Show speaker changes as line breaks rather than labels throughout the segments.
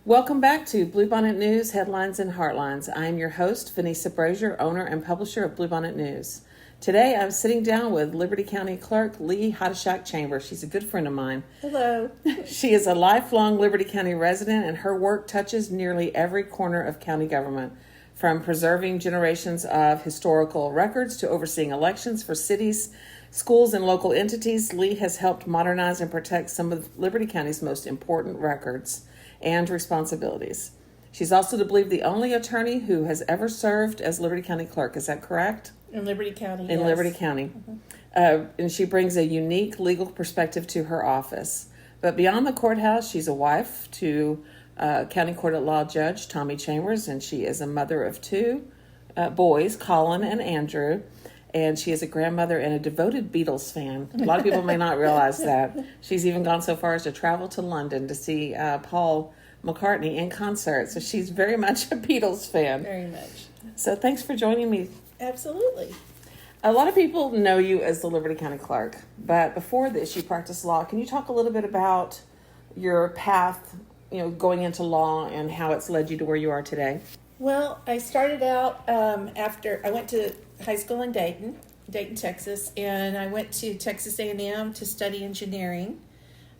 Welcome back to Bluebonnet News, Headlines, and Heartlines. I am your host, Vanesa Brashier, owner and publisher of Bluebonnet News. Today, I'm sitting down with Liberty County Clerk Lee Haidusek Chambers. She's a good friend of mine.
Hello.
She is a lifelong Liberty County resident, and her work touches nearly every corner of county government, from preserving generations of historical records to overseeing elections for cities, schools, and local entities. Lee has helped modernize and protect some of Liberty County's most important records and responsibilities. She's also to believe the only attorney who has ever served as Liberty County Clerk. Is that correct?
In Liberty County,
In
yes.
Liberty County. And she brings a unique legal perspective to her office. But beyond the courthouse, she's a wife to County Court at Law Judge Tommy Chambers, and she is a mother of two boys, Colin and Andrew. And she is a grandmother and a devoted Beatles fan. A lot of people may not realize that. She's even gone so far as to travel to London to see Paul McCartney in concert. So she's very much a Beatles fan.
Very much.
So thanks for joining me.
Absolutely.
A lot of people know you as the Liberty County Clerk, but before this, you practiced law. Can you talk a little bit about your path, going into law and how it's led you to where you are today?
Well, I started out after I went to high school in Dayton, Texas, and I went to Texas A&M to study engineering.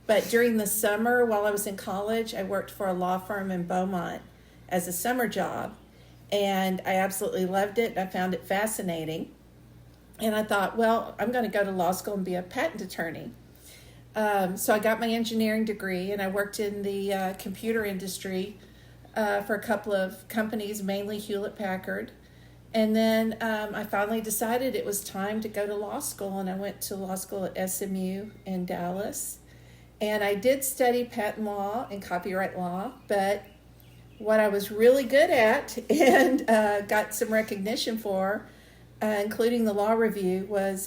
But during the summer, while I was in college, I worked for a law firm in Beaumont as a summer job, and I absolutely loved it. I found it fascinating, and I thought, well, I'm going to go to law school and be a patent attorney. So I got my engineering degree, and I worked in the computer industry for a couple of companies, mainly Hewlett-Packard. And then I finally decided it was time to go to law school, and I went to law school at SMU in Dallas. And I did study patent law and copyright law, but what I was really good at and got some recognition for, including the law review, was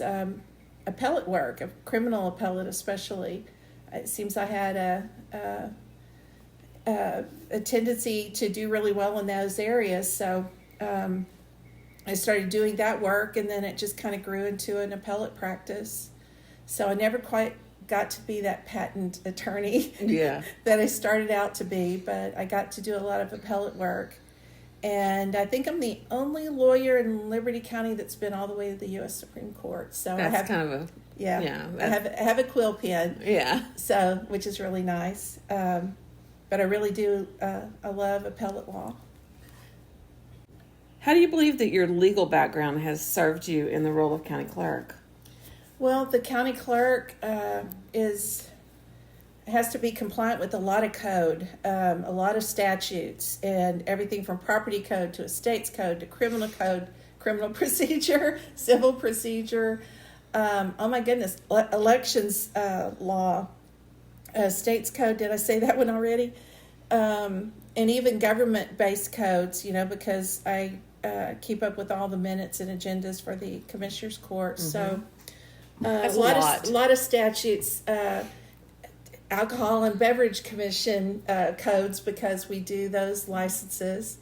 appellate work, criminal appellate especially. It seems I had a tendency to do really well in those areas, so I started doing that work, and then it just kind of grew into an appellate practice. So I never quite got to be that patent attorney that I started out to be, but I got to do a lot of appellate work. And I think I'm the only lawyer in Liberty County that's been all the way to the U.S. Supreme Court. So
That's
I have
kind of
I have a quill pen.
Yeah.
So, which is really nice. But I really do. I love appellate law.
How do you believe that your legal background has served you in the role of county clerk?
Well, the county clerk has to be compliant with a lot of code, a lot of statutes, and everything from property code to estates code to criminal code, criminal procedure, civil procedure. Oh my goodness, elections law, states code. Did I say that one already? And even government-based codes, because I keep up with all the minutes and agendas for the Commissioners Court. Mm-hmm. So
That's
a lot of statutes, Alcohol and Beverage Commission codes, because we do those licenses.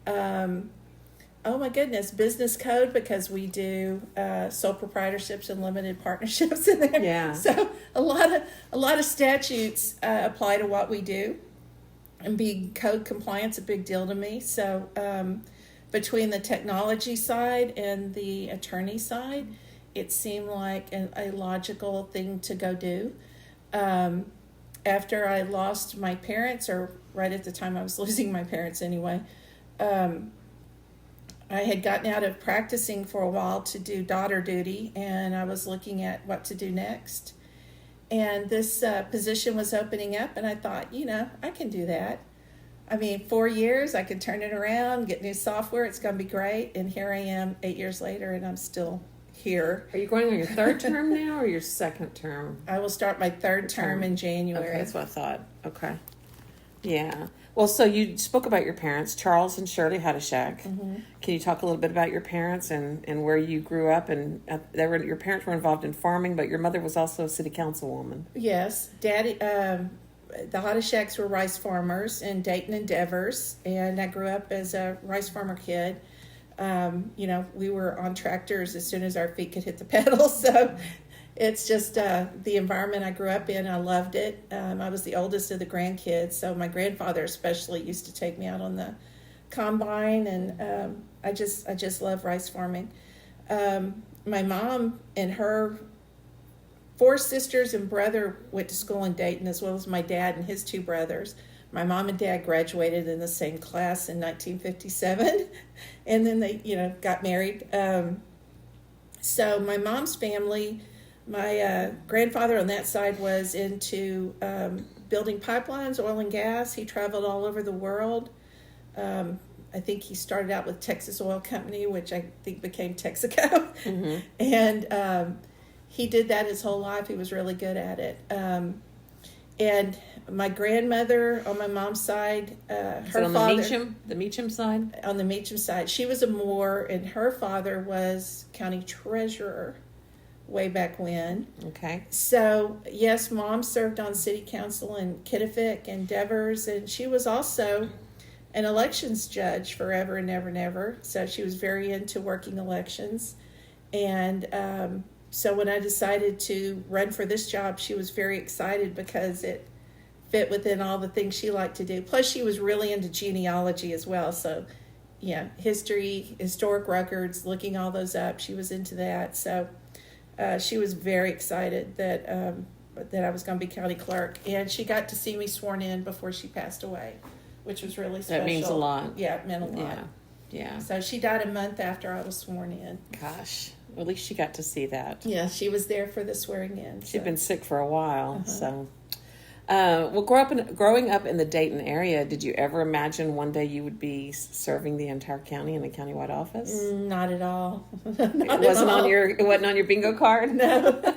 Oh my goodness, business code, because we do sole proprietorships and limited partnerships in there.
Yeah.
So a lot of statutes apply to what we do, and being code compliant's a big deal to me. So between the technology side and the attorney side, it seemed like a logical thing to go do. After I lost my parents, or right at the time I was losing my parents anyway, I had gotten out of practicing for a while to do daughter duty, and I was looking at what to do next. And this position was opening up, and I thought, I can do that. 4 years, I could turn it around, get new software, it's going to be great. And here I am 8 years later, and I'm still here.
Are you going on your third term now or your second term?
I will start my third term in January.
Okay, that's what I thought. Okay. Yeah. Well, so you spoke about your parents, Charles and Shirley Haidusek. Mm-hmm. Can you talk a little bit about your parents and where you grew up? And your parents were involved in farming, but your mother was also a city councilwoman.
Yes. Daddy, the Haiduseks were rice farmers in Dayton and Devers, and I grew up as a rice farmer kid. We were on tractors as soon as our feet could hit the pedals. So It's just the environment I grew up in. I loved it. I was the oldest of the grandkids, so my grandfather especially used to take me out on the combine, and I just love rice farming. My mom and her 4 sisters and brother went to school in Dayton, as well as my dad and his 2 brothers. My mom and dad graduated in the same class in 1957, and then they, got married. So my mom's family, my grandfather on that side was into building pipelines, oil and gas. He traveled all over the world. I think he started out with Texas Oil Company, which I think became Texaco. Mm-hmm. And he did that his whole life. He was really good at it. And my grandmother on my mom's side, her father...
the Meacham side?
On the Meacham side. She was a Moore, and her father was county treasurer way back when.
Okay.
So, yes, Mom served on city council in Kittifick and Devers, and she was also an elections judge forever and ever and ever. So she was very into working elections. And so when I decided to run for this job, she was very excited because it fit within all the things she liked to do. Plus, she was really into genealogy as well. So, yeah, history, historic records, looking all those up. She was into that. So she was very excited that I was going to be county clerk. And she got to see me sworn in before she passed away, which was really special.
That means a lot.
Yeah, it meant a lot.
Yeah.
So she died a month after I was sworn in.
Gosh. At least she got to see that.
Yeah, she was there for the swearing in.
She'd been sick for a while, so. Well, growing up in the Dayton area, did you ever imagine one day you would be serving the entire county in a countywide office?
Not at all.
It wasn't on your bingo card?
No.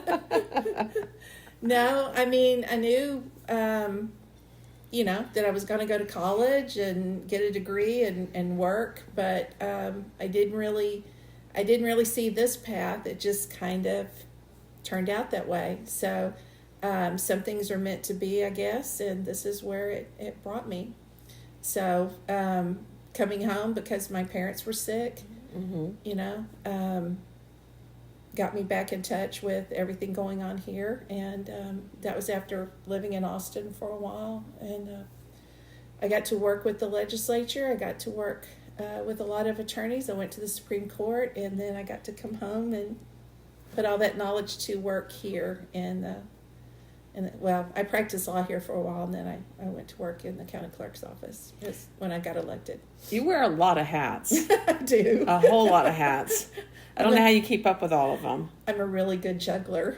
No, I mean, I knew, that I was going to go to college and get a degree and work, but I didn't really see this path. It just kind of turned out that way. So some things are meant to be, I guess, and this is where it brought me. So coming home because my parents were sick, got me back in touch with everything going on here. And that was after living in Austin for a while. And I got to work with the legislature. I got to work with a lot of attorneys. I went to the Supreme Court, and then I got to come home and put all that knowledge to work here. Well, I practiced law here for a while, and then I went to work in the county clerk's office when I got elected.
You wear a lot of hats.
I do.
A whole lot of hats. I don't know how you keep up with all of them.
I'm a really good juggler.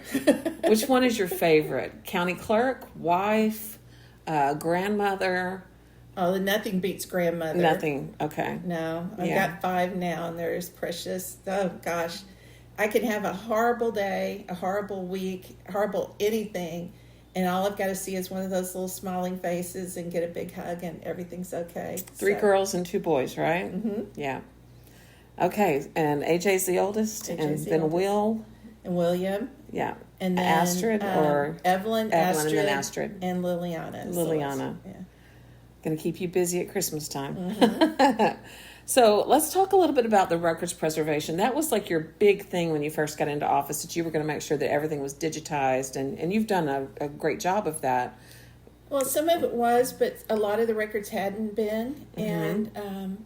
Which one is your favorite? County clerk, wife, grandmother?
Oh, nothing beats grandmother.
Nothing. Okay.
No, I've got 5 now, and they're as precious. Oh, gosh. I can have a horrible day, a horrible week, horrible anything, and all I've got to see is one of those little smiling faces and get a big hug, and everything's okay.
3 girls and 2 boys, right?
Mm-hmm.
Yeah. Okay, and AJ's the oldest, and then Will?
And William.
Yeah.
And then
Astrid or?
Evelyn, Astrid,
and then Astrid.
And Liliana.
Liliana.
Yeah.
Going to keep you busy at Christmas time.
Mm-hmm.
So let's talk a little bit about the records preservation. That was like your big thing when you first got into office, that you were going to make sure that everything was digitized, and you've done a great job of that.
Well, some of it was, but a lot of the records hadn't been. Mm-hmm. And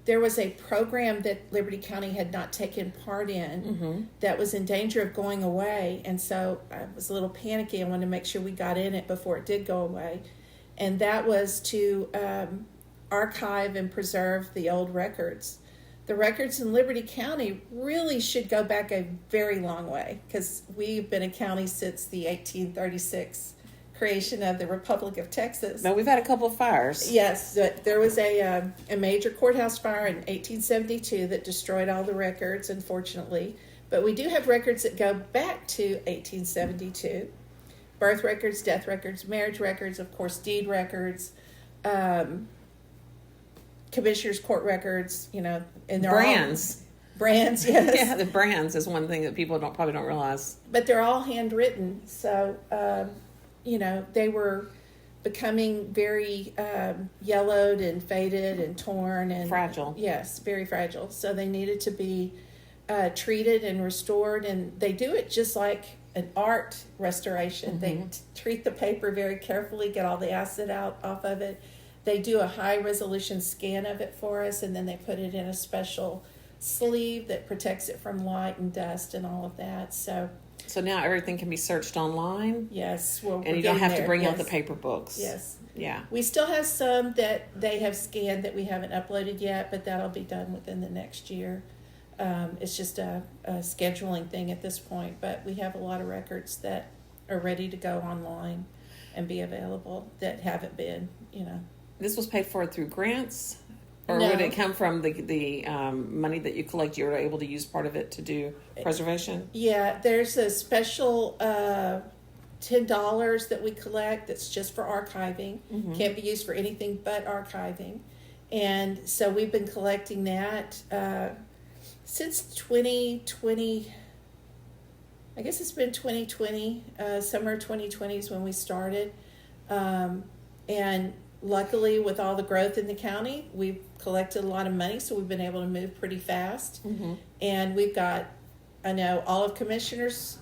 there was a program that Liberty County had not taken part in that was in danger of going away. And so I was a little panicky. I wanted to make sure we got in it before it did go away. And that was to archive and preserve the old records. The records in Liberty County really should go back a very long way, because we've been a county since the 1836 creation of the Republic of Texas.
No, we've had a couple of fires.
Yes, there was a major courthouse fire in 1872 that destroyed all the records, unfortunately. But we do have records that go back to 1872. Birth records, death records, marriage records, of course, deed records, commissioner's court records, and they're
brands.
Brands, yes.
Yeah, the brands is one thing that people probably don't realize.
But they're all handwritten, so they were becoming very yellowed and faded and torn and
fragile.
Yes, very fragile. So they needed to be treated and restored, and they do it just like an art restoration. They treat the paper very carefully, get all the acid out off of it. They do a high resolution scan of it for us, and then they put it in a special sleeve that protects it from light and dust and all of that. So
now everything can be searched online?
yes.
And you don't have to bring out the paper books?
Yes.
Yeah.
We still have some that they have scanned that we haven't uploaded yet, but that'll be done within the next year. It's just a scheduling thing at this point, but we have a lot of records that are ready to go online and be available that haven't been,
This was paid for through grants? Or
No.
would it come from the money that you collect? You were able to use part of it to do preservation?
Yeah, there's a special $10 that we collect that's just for archiving. Can't be used for anything but archiving. And so we've been collecting that since 2020. I guess it's been 2020. Summer 2020 is when we started. And luckily, with all the growth in the county, we've collected a lot of money, so we've been able to move pretty fast. And we've got, I know, all of commissioners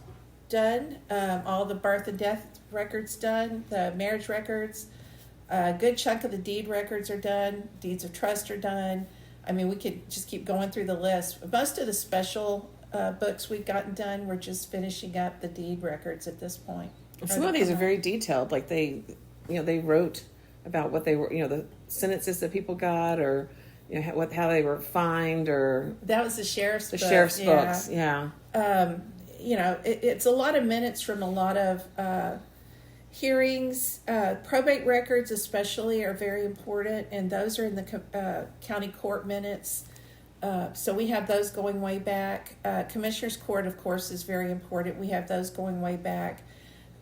done, all the birth and death records done, the marriage records, a good chunk of the deed records are done, deeds of trust are done. I mean, we could just keep going through the list. Most of the special books we've gotten done, we're just finishing up the deed records at this point.
Some of these are very detailed, like they wrote about what they were, the sentences that people got, or how they were fined, or
that was the sheriff's
books. Yeah.
It's a lot of minutes from a lot of hearings. Probate records especially are very important, and those are in the county court minutes. So we have those going way back. Commissioner's Court, of course, is very important. We have those going way back.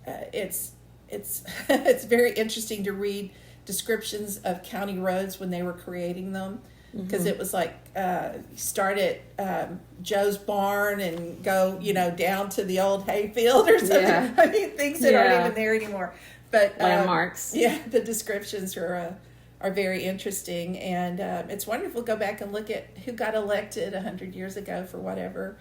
It's it's very interesting to read descriptions of county roads when they were creating them, because it was like start at Joe's barn and go down to the old hayfield or something.
Yeah.
I mean, things that aren't even there anymore. But
landmarks.
The descriptions are very interesting, and it's wonderful to go back and look at who got elected 100 years ago for whatever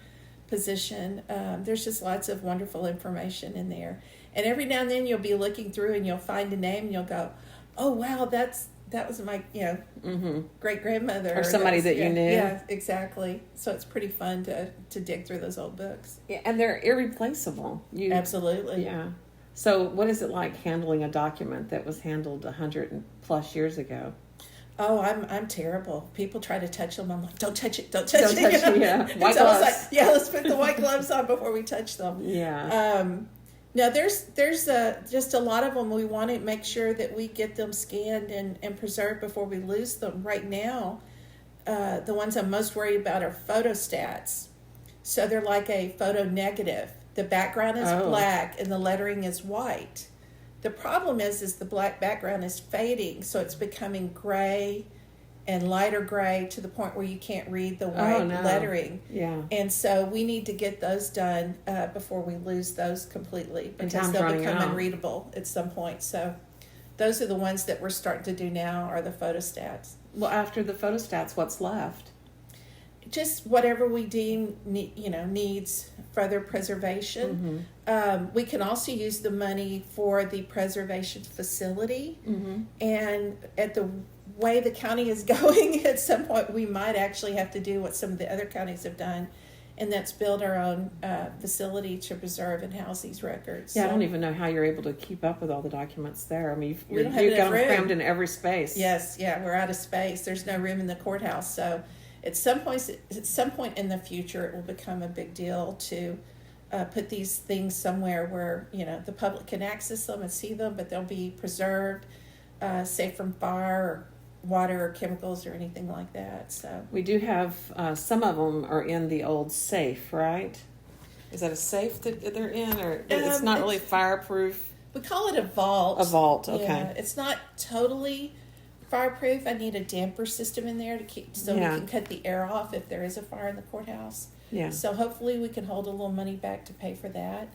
position. There's just lots of wonderful information in there, and every now and then you'll be looking through and you'll find a name and you'll go, oh wow, that was my great grandmother,
or somebody that you knew.
Yeah, exactly. So it's pretty fun to dig through those old books.
Yeah, and they're irreplaceable.
Absolutely.
Yeah. So what is it like handling a document that was handled 100+ years ago?
Oh, I'm terrible. People try to touch them. I'm like, don't touch it. Don't
touch it. Yeah. White gloves.
Let's put the white gloves on before we touch them.
Yeah.
No, there's just a lot of them. We want to make sure that we get them scanned and preserved before we lose them. Right now, the ones I'm most worried about are photostats. So they're like a photo negative. The background is black and the lettering is white. The problem is the black background is fading, so it's becoming gray and lighter gray to the point where you can't read the white lettering.
Yeah.
And so we need to get those done before we lose those completely, because they'll become unreadable at some point. So those are the ones that we're starting to do now, are the photostats.
Well, after the photostats, what's left?
Just whatever we deem needs further preservation. We can also use the money for the preservation facility, and at the way the county is going, at some point we might actually have to do what some of the other counties have done, and that's build our own facility to preserve and house these records.
Yeah, so I don't even know how you're able to keep up with all the documents there. I mean,
you've got
them crammed in every space.
Yes, we're out of space. There's no room in the courthouse, so at some point in the future, it will become a big deal to put these things somewhere where the public can access them and see them, but they'll be preserved, safe from fire or water or chemicals or anything like that. So
we do have some of them are in the old safe, right? Is that a safe that they're in, or it's not really fireproof?
We call it a vault.
A vault, okay.
Yeah, it's not totally fireproof. I need a damper system in there to keep we can cut the air off if there is a fire in the courthouse.
Yeah.
So hopefully we can hold a little money back to pay for that.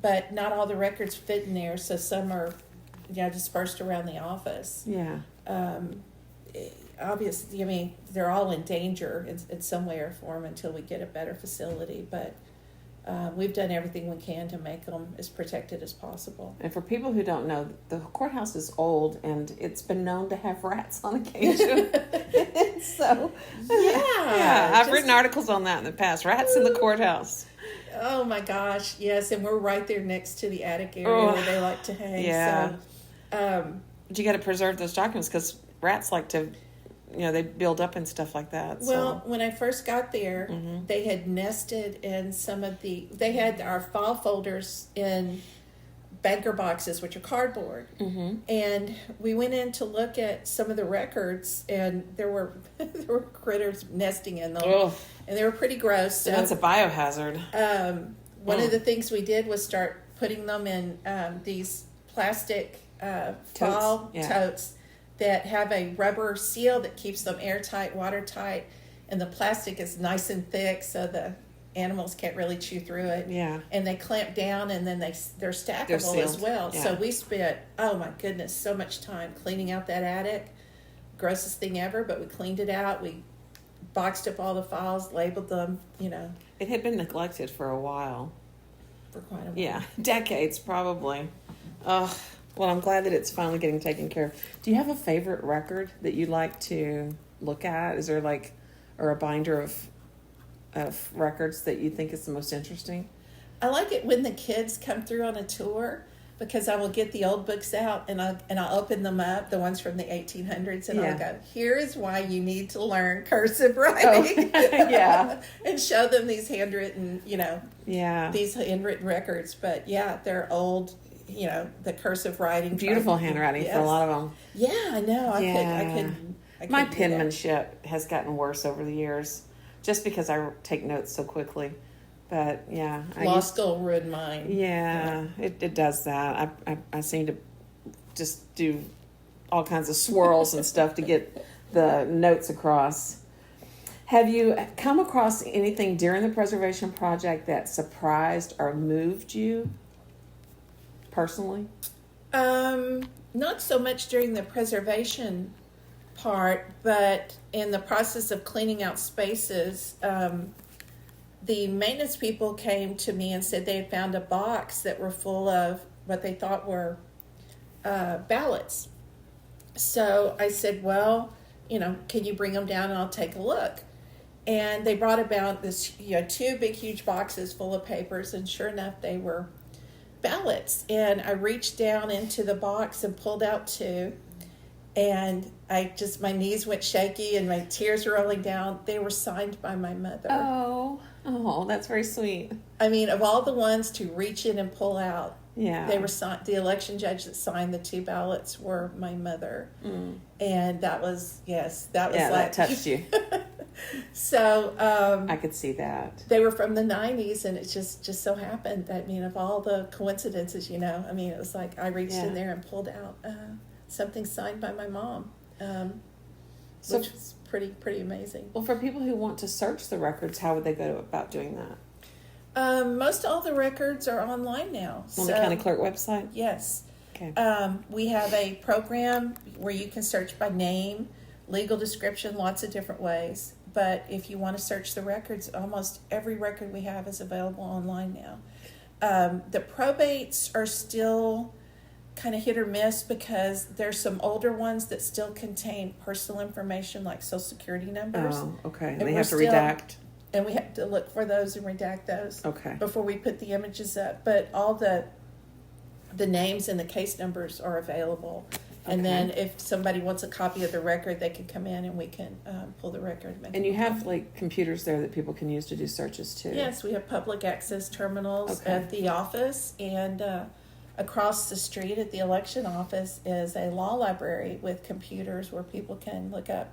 But not all the records fit in there, so some are dispersed around the office.
Yeah.
Obviously, I mean, they're all in danger in some way or form until we get a better facility. But we've done everything we can to make them as protected as possible.
And for people who don't know, the courthouse is old and it's been known to have rats on occasion. So, yeah, I've written articles on that in the past. Rats in the courthouse.
Oh my gosh, yes, and we're right there next to the attic area where they like to hang.
Yeah.
So,
but you got to preserve those documents because rats like to, they build up and stuff like that.
Well, when I first got there, they had nested in they had our file folders in banker boxes, which are cardboard. And we went in to look at some of the records, and there were critters nesting in them.
Ugh.
And they were pretty gross. So
that's a biohazard.
One of the things we did was start putting them in these plastic file totes that have a rubber seal that keeps them airtight, watertight, and the plastic is nice and thick so the animals can't really chew through it.
Yeah.
And they clamp down, and then they're stackable as well.
Yeah.
So we spent, oh my goodness, so much time cleaning out that attic. Grossest thing ever, but we cleaned it out. We boxed up all the files, labeled them,
It had been neglected for a while.
for quite a while.
Yeah, decades probably. Well, I'm glad that it's finally getting taken care of. Do you have a favorite record that you like to look at? Is there or a binder of records that you think is the most interesting?
I like it when the kids come through on a tour because I will get the old books out and I'll open them up, the ones from the 1800s, and I'll go, here is why you need to learn cursive writing.
Yeah.
And show them these handwritten, these handwritten records. But yeah, they're old, the cursive writing.
Beautiful handwriting for a lot of them.
Yeah, I know. I could
My penmanship has gotten worse over the years just because I take notes so quickly. But yeah,
law school ruined mine.
Yeah, it does that. I seem to just do all kinds of swirls and stuff to get the notes across. Have you come across anything during the preservation project that surprised or moved you personally?
Not so much during the preservation part, but in the process of cleaning out spaces, the maintenance people came to me and said they had found a box that were full of what they thought were ballots. So I said, well, can you bring them down and I'll take a look? And they brought about this, 2 big, huge boxes full of papers, and sure enough, they were ballots. And I reached down into the box and pulled out 2, and my knees went shaky and my tears were rolling down. They were signed by my mother.
Oh, that's very sweet.
I mean, of all the ones to reach in and pull out,
they were
signed. The election judge that signed the 2 ballots were my mother. And that was
that touched you.
So
I could see that.
They were from the 90s, and it just so happened that, of all the coincidences, it was like I reached in there and pulled out something signed by my mom, which was pretty amazing.
Well, for people who want to search the records, how would they go about doing that?
Most all the records are online now.
On the County Clerk website?
Yes.
Okay.
We have a program where you can search by name, legal description, lots of different ways. But if you want to search the records, almost every record we have is available online now. The probates are still kind of hit or miss because there's some older ones that still contain personal information like Social Security numbers.
Oh, okay.
And
they have to redact.
And we have to look for those and redact those before we put the images up. But all the names and the case numbers are available. And then if somebody wants a copy of the record, they can come in and we can pull the record.
And you have computers there that people can use to do searches too?
Yes, we have public access terminals at the office, and across the street at the election office is a law library with computers where people can look up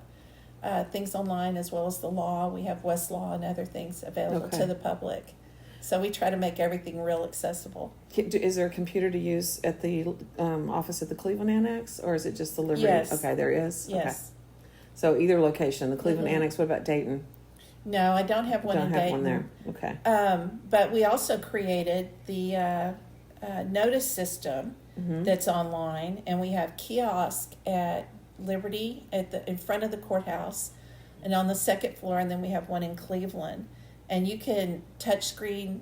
things online as well as the law. We have Westlaw and other things available to the public. So we try to make everything real accessible.
Is there a computer to use at the office at the Cleveland Annex, or is it just the Liberty?
Yes.
Okay, there is?
Yes.
Okay. So either location, the Cleveland Annex. What about Dayton?
No, I don't have one in Dayton.
Don't have one there. Okay.
But we also created the notice system that's online, and we have kiosk at Liberty in front of the courthouse and on the second floor, and then we have one in Cleveland. And you can touchscreen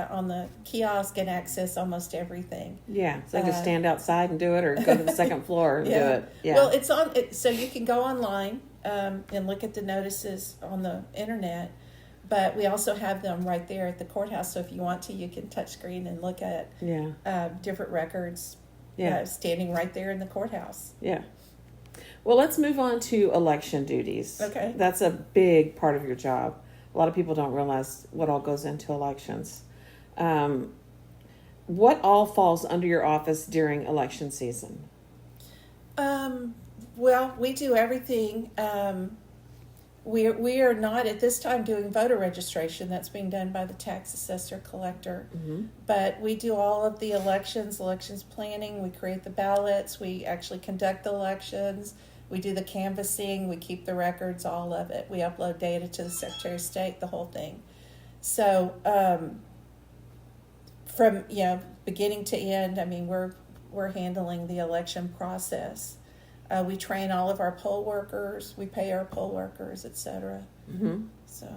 on the kiosk and access almost everything.
Yeah, so they just stand outside and do it, or go to the second floor and do it. Yeah.
Well, it's on it, so you can go online and look at the notices on the internet, but we also have them right there at the courthouse. So if you want to, you can touch screen and look at different records. Standing right there in the courthouse.
Yeah. Well, let's move on to election duties.
Okay.
That's a big part of your job. A lot of people don't realize what all goes into elections. What all falls under your office during election season?
Well, we do everything. We are not at this time doing voter registration. That's being done by the tax assessor collector.
Mm-hmm.
But we do all of the elections planning. We create the ballots. We actually conduct the elections. We do the canvassing. We keep the records, all of it. We upload data to the Secretary of State, the whole thing. So from beginning to end, I mean, we're handling the election process. We train all of our poll workers. We pay our poll workers, etc.
Mm-hmm.
So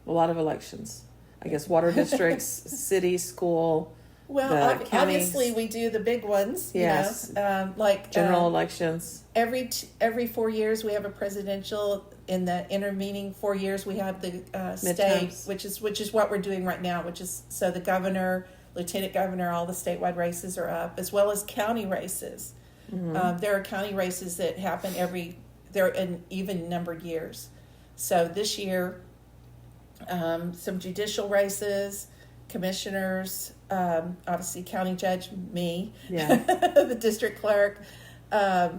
a lot of elections. I guess water districts, city, school.
Well, obviously we do the big ones.
Yes.
You know, like
general elections.
Every 4 years we have a presidential. In the intervening 4 years we have the state, which is what we're doing right now. Which is so the governor, lieutenant governor, all the statewide races are up, as well as county races. Mm-hmm. There are county races that happen they're in even numbered years. So this year, some judicial races, commissioners, obviously county judge, me, the district clerk, a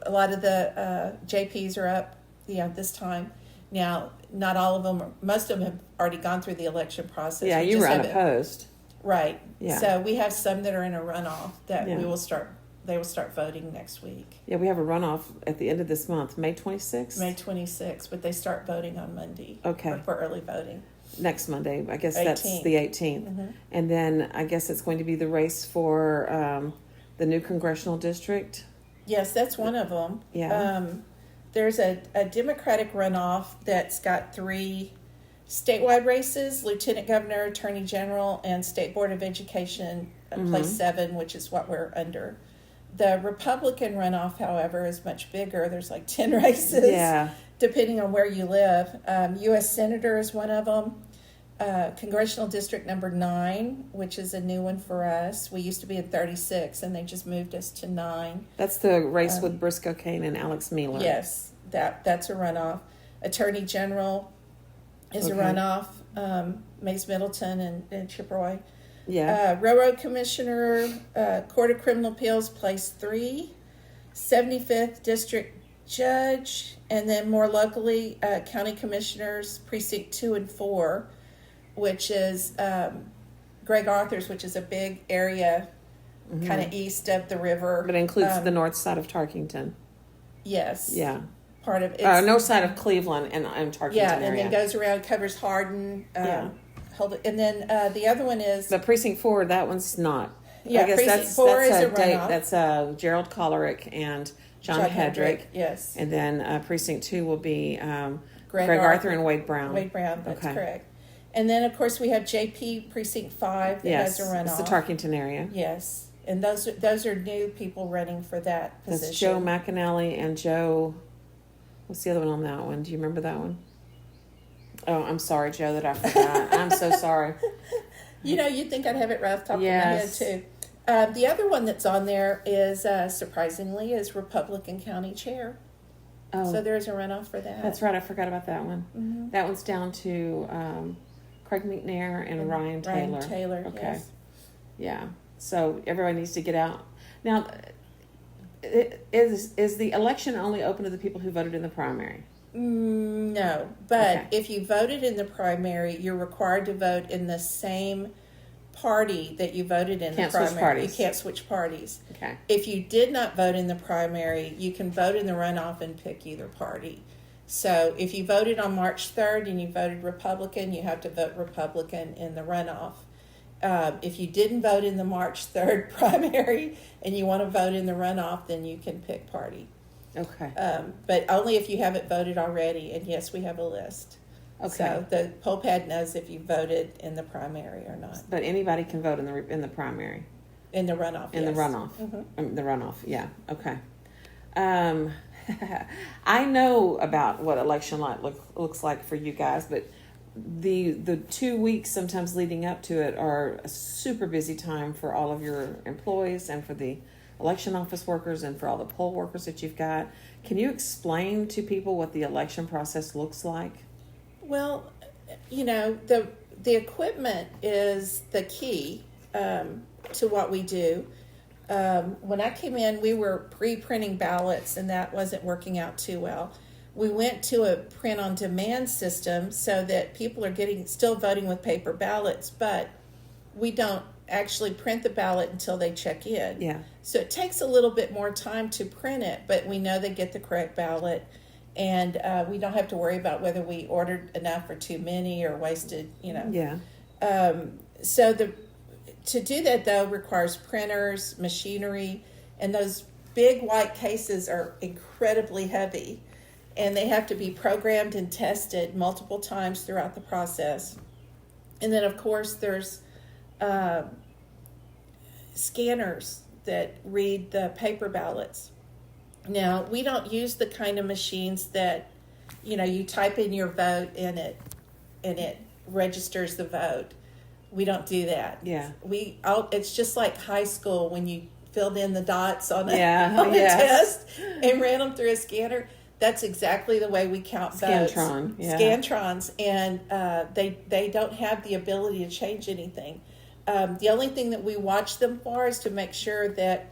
lot of the JPs are up, this time. Now, not all of them, most of them have already gone through the election process.
Yeah, you were unopposed.
Right.
Yeah.
So we have some that are in a runoff that they will start voting next week.
Yeah, we have a runoff at the end of this month, May 26th?
May 26th, but they start voting on Monday.
Okay.
For early voting.
Next Monday. I guess
18th.
That's the 18th. Mm-hmm. And then I guess it's going to be the race for the new congressional district.
Yes, that's one of them.
Yeah.
There's a Democratic runoff that's got 3 statewide races, lieutenant governor, attorney general, and state board of education, place 7, which is what we're under. The Republican runoff, however, is much bigger. There's like 10 races, depending on where you live. U.S. Senator is one of them. Congressional District number 9, which is a new one for us. We used to be at 36, and they just moved us to 9.
That's the race with Briscoe Kane and Alex Mueller.
Yes, that's a runoff. Attorney General is a runoff. Mays Middleton and Chippewa.
Yeah.
Railroad Commissioner, Court of Criminal Appeals, place 3, 75th District Judge, and then more locally, County Commissioners, Precinct 2 and 4, which is Greg Arthur's, which is a big area kind of east of the river.
But it includes the north side of Tarkington.
Yes.
Yeah.
Part of it.
North side of Cleveland and Tarkington area.
And then goes around, covers Hardin. And then the other one is...
But Precinct 4, that one's not.
Yeah,
I guess
Precinct 4 is a runoff.
That's Gerald Kollerick and John Hedrick.
Yes.
And then Precinct 2 will be
Greg
Arthur and Wade Brown.
Wade Brown, that's correct. And then, of course, we have JP Precinct 5 that has a runoff.
It's the Tarkington area.
Yes. And those are new people running for that position.
That's Joe McAnally and Joe... What's the other one on that one? Do you remember that one? Oh, I'm sorry, Joe, that I forgot. I'm so sorry.
You'd think I'd have it right off the top of my head, too. The other one that's on there is, surprisingly, is Republican County Chair. Oh. So there's a runoff for that.
That's right. I forgot about that one. Mm-hmm. That one's down to Craig McNair and Ryan Taylor.
Ryan Taylor,
okay.
Yes.
Yeah. So everybody needs to get out. Now, is the election only open to the people who voted in the primary?
No, but if you voted in the primary, you're required to vote in the same party that you voted in the primary. You can't switch parties.
Okay.
If you did not vote in the primary, you can vote in the runoff and pick either party. So if you voted on March 3rd and you voted Republican, you have to vote Republican in the runoff. If you didn't vote in the March 3rd primary and you want to vote in the runoff, then you can pick party.
Okay.
But only if you haven't voted already. And yes, we have a list.
Okay.
So the poll pad knows if you voted in the primary or not.
But anybody can vote in the primary.
In the runoff,
In
yes.
the runoff.
Mm-hmm.
The runoff, yeah. Okay. I know about what election night looks like for you guys, but the 2 weeks sometimes leading up to it are a super busy time for all of your employees and for the election office workers and for all the poll workers that you've got. Can you explain to people what the election process looks like?
Well, the equipment is the key to what we do. When I came in, we were pre-printing ballots, and that wasn't working out too well. We went to a print-on-demand system so that people are still voting with paper ballots, but we don't actually print the ballot until they check in.
Yeah.
So it takes a little bit more time to print it, but we know they get the correct ballot, and we don't have to worry about whether we ordered enough or too many or wasted,
Yeah.
So to do that, though, requires printers, machinery, and those big white cases are incredibly heavy, and they have to be programmed and tested multiple times throughout the process. And then, of course, there's scanners that read the paper ballots. Now, we don't use the kind of machines that, you type in your vote and it registers the vote. We don't do that.
Yeah.
It's just like high school when you filled in the dots on a
Yes.
test and ran them through a scanner. That's exactly the way we count votes.
Scantron. Yeah.
Scantrons, and they don't have the ability to change anything. The only thing that we watch them for is to make sure that,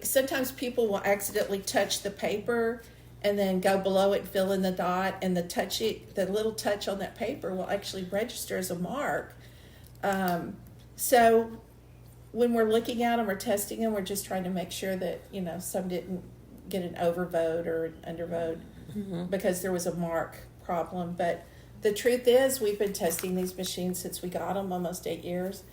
sometimes people will accidentally touch the paper and then go below it and fill in the dot, and the little touch on that paper will actually register as a mark. So when we're looking at them or testing them, we're just trying to make sure that, some didn't get an overvote or an undervote because there was a mark problem. But the truth is, we've been testing these machines since we got them, almost 8 years,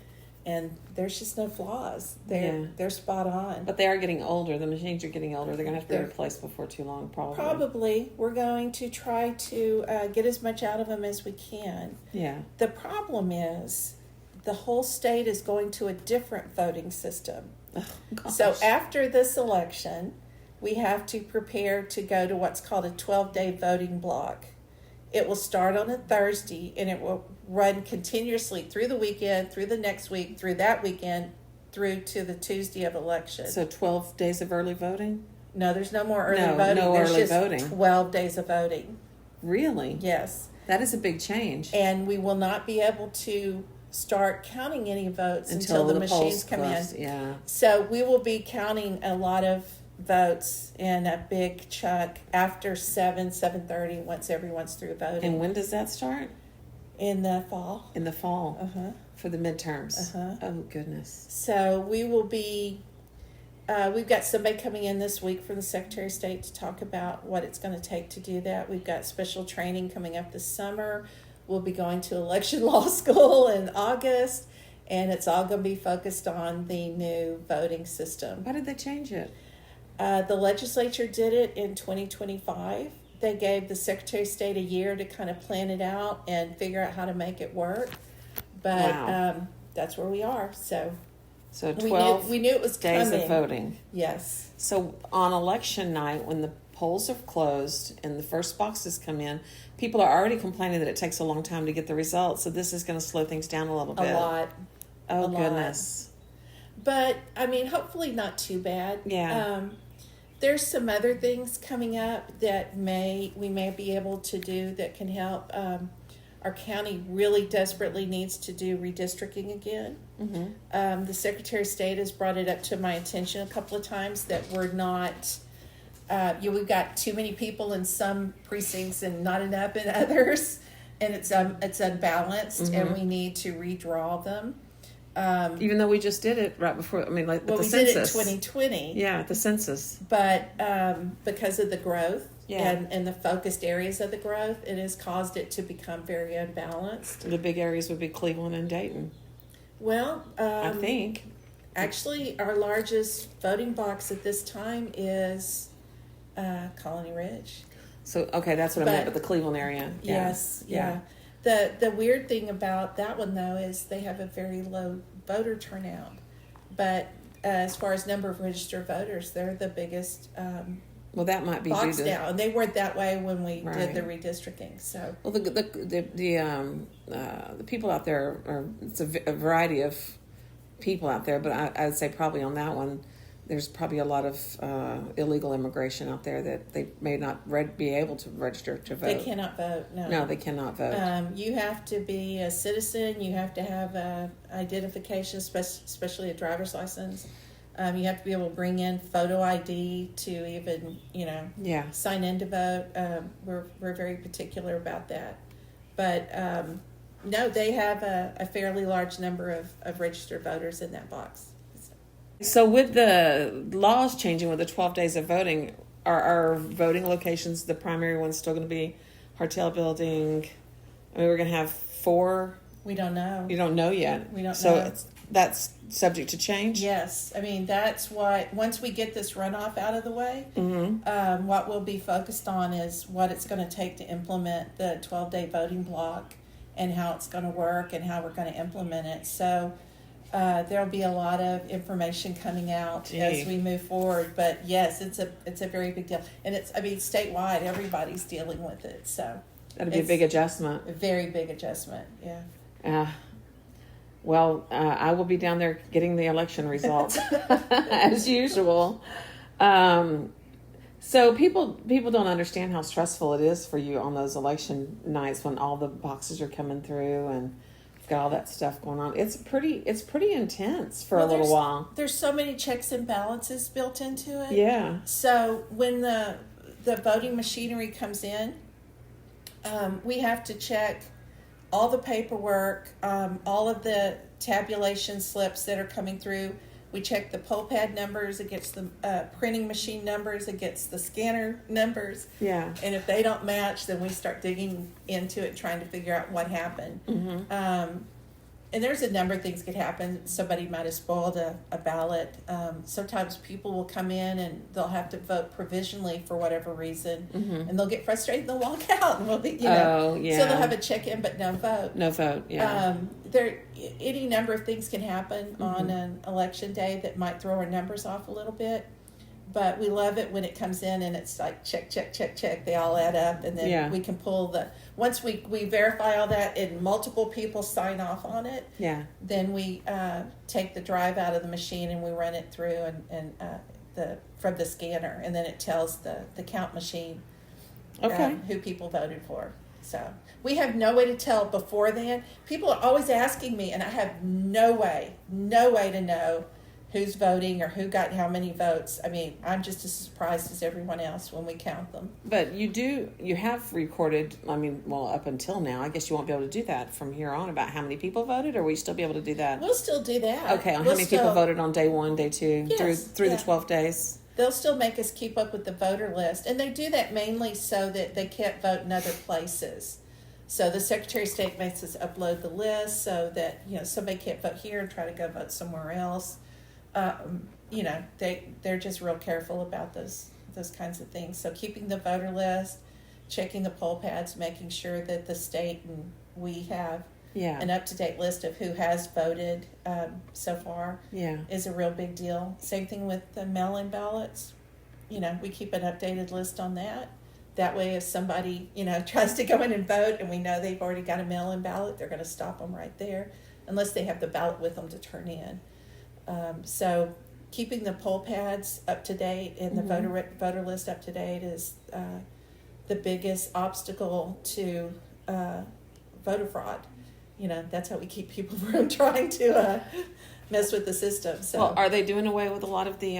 and there's just no flaws. They're spot on.
But they are getting older. The machines are getting older. They're going to have to be replaced before too long, probably.
Probably. We're going to try to get as much out of them as we can.
Yeah.
The problem is the whole state is going to a different voting system.
Oh, gosh.
So after this election, we have to prepare to go to what's called a 12-day voting block. It will start on a Thursday, and it will run continuously through the weekend, through the next week, through that weekend, through to the Tuesday of election.
So 12 days of early voting?
No, there's no more early
No,
voting.
no
There's
early
just
voting.
12 days of voting.
Really?
Yes.
That is a big change.
And we will not be able to start counting any votes until the machines
polls
come
close.
in.
Yeah.
So we will be counting a lot of votes in a big chunk after 7:30 once everyone's through voting.
And when does that start?
In the fall.
In the fall.
Uh-huh.
For the midterms.
Uh-huh.
Oh, goodness.
So we will be, we've got somebody coming in this week from the Secretary of State to talk about what it's going to take to do that. We've got special training coming up this summer. We'll be going to election law school in August, and it's all going to be focused on the new voting system.
Why did they change it?
The legislature did it in 2025. They gave the Secretary of State a year to kind of plan it out and figure out how to make it work. But
Wow.
That's where we are. So
12
we knew it was
days
coming.
of voting.
Yes.
So on election night, when the polls are closed and the first boxes come in, people are already complaining that it takes a long time to get the results. So this is going to slow things down a little bit.
A lot.
Oh,
A lot.
goodness.
But, hopefully not too bad.
Yeah.
There's some other things coming up that we may be able to do that can help. Our county really desperately needs to do redistricting again.
Mm-hmm.
The Secretary of State has brought it up to my attention a couple of times that we're not, we've got too many people in some precincts and not enough in others, and it's unbalanced, and we need to redraw them.
Even though we just did it right before, with the
we
census.
did it in 2020.
Yeah, the census.
But because of the growth
Yeah.
and the focused areas of the growth, it has caused it to become very unbalanced.
The big areas would be Cleveland and Dayton,
Well,
I think.
actually, our largest voting box at this time is Colony Ridge.
So, okay, that's what I meant, but the Cleveland area. Yeah.
Yes, yeah. The weird thing about that one, though, is they have a very low voter turnout. But as far as number of registered voters, they're the biggest
Well, that might be
box
due to...
now. And they weren't that way when we
Right.
did the redistricting. So,
Well, the people out there it's a variety of people out there, but I would say probably on that one, there's probably a lot of illegal immigration out there that they may not be able to register to vote.
they cannot vote.
No, they cannot vote.
You have to be a citizen. You have to have identification, especially a driver's license. You have to be able to bring in photo ID to even, sign in to vote. We're very particular about that. But no, they have a fairly large number of registered voters in that box.
So with the laws changing with the 12 days of voting, are our voting locations, the primary ones, still going to be Hartel Building? I mean, we're going to have 4.
We don't know.
You don't know yet.
We don't
so
know.
That's subject to change?
Yes. I mean, that's why once we get this runoff out of the way, what we'll be focused on is what it's going to take to implement the 12-day voting block and how it's going to work and how we're going to implement it. So there'll be a lot of information coming out as we move forward. But yes, it's a very big deal. And statewide, everybody's dealing with it. So
that'll be a big adjustment.
A very big adjustment, yeah.
Well, I will be down there getting the election results as usual. So people don't understand how stressful it is for you on those election nights when all the boxes are coming through and you've got all that stuff going on. It's pretty intense for a little while.
There's so many checks and balances built into it.
Yeah.
So when the voting machinery comes in, we have to check all the paperwork, all of the tabulation slips that are coming through. We check the poll pad numbers against the printing machine numbers, against the scanner numbers.
Yeah.
And if they don't match, then we start digging into it, trying to figure out what happened. Mm-hmm. And there's a number of things could happen. Somebody might have spoiled a ballot. Sometimes people will come in and they'll have to vote provisionally for whatever reason, and they'll get frustrated and they'll walk out, and we'll be, So they'll have a check-in but no vote.
No vote. Yeah.
Any number of things can happen on an election day that might throw our numbers off a little bit. But we love it when it comes in and it's like check, check, check, check. They all add up, and then we can pull once we verify all that and multiple people sign off on it. Yeah. Then we take the drive out of the machine and we run it through and from the scanner, and then it tells the count machine who people voted for. So we have no way to tell before then. People are always asking me, and I have no way to know who's voting or who got how many votes. I mean, I'm just as surprised as everyone else when we count them.
But you have recorded, up until now, I guess you won't be able to do that from here on about how many people voted, or will you still be able to do that?
We'll still do that.
Okay, how many people voted on day 1, day 2, through the 12 days?
They'll still make us keep up with the voter list, and they do that mainly so that they can't vote in other places. So the Secretary of State makes us upload the list so that, somebody can't vote here and try to go vote somewhere else. They're just real careful about those kinds of things. So keeping the voter list, checking the poll pads, making sure that the state and we have an up-to-date list of who has voted so far is a real big deal. Same thing with the mail-in ballots. We keep an updated list on that. That way, if somebody, tries to go in and vote and we know they've already got a mail-in ballot, they're going to stop them right there, unless they have the ballot with them to turn in. So keeping the poll pads up to date and the voter list up to date is the biggest obstacle to voter fraud. That's how we keep people from trying to mess with the system. So,
well, are they doing away with a lot of the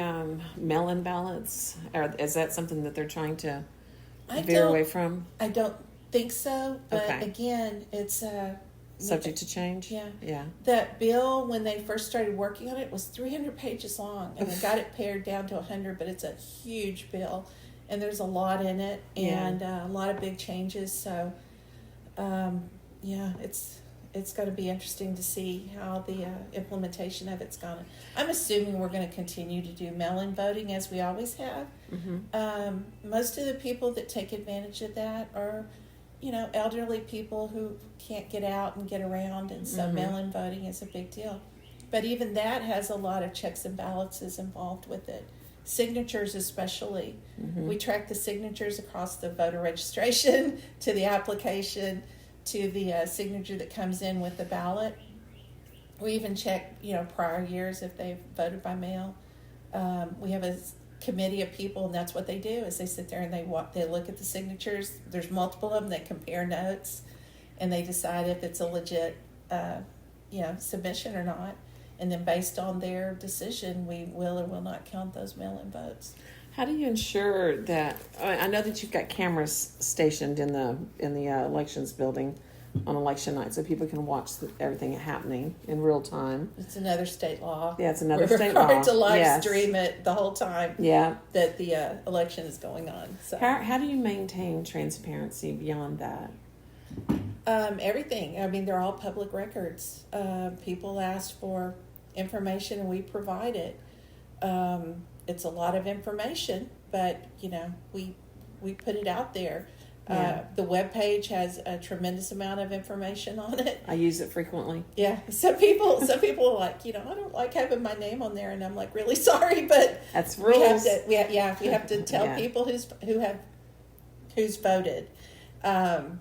mail-in ballots? Or is that something that they're trying to veer away from?
I don't think so. But again, it's
subject to change?
Yeah. That bill, when they first started working on it, was 300 pages long. And they got it pared down to 100, but it's a huge bill. And there's a lot in it and a lot of big changes. So, it's going to be interesting to see how the implementation of it's going. I'm assuming we're going to continue to do mail-in voting as we always have. Most of the people that take advantage of that are, elderly people who can't get out and get around, and so mail-in voting is a big deal. But even that has a lot of checks and balances involved with it. Signatures especially. We track the signatures across the voter registration to the application to the signature that comes in with the ballot. We even check, prior years if they've voted by mail. We have a committee of people, and that's what they do is they sit there and they look at the signatures. There's multiple of them. They compare notes, and they decide if it's a legit, submission or not. And then based on their decision, we will or will not count those mail-in votes.
How do you ensure that? I know that you've got cameras stationed in the elections building on election night, so people can watch everything happening in real time.
It's another state law.
Yeah, it's another state
law. We're
law.
required to live stream it the whole time.
Yeah.
That the election is going on. So
how do you maintain transparency beyond that?
Everything. I mean, they're all public records. People ask for information, and we provide it. It's a lot of information, but we put it out there.
Yeah.
The webpage has a tremendous amount of information on it.
I use it frequently.
Yeah, some people are like, I don't like having my name on there, and I'm like, really sorry, but
that's rules.
We have to tell people who's voted, and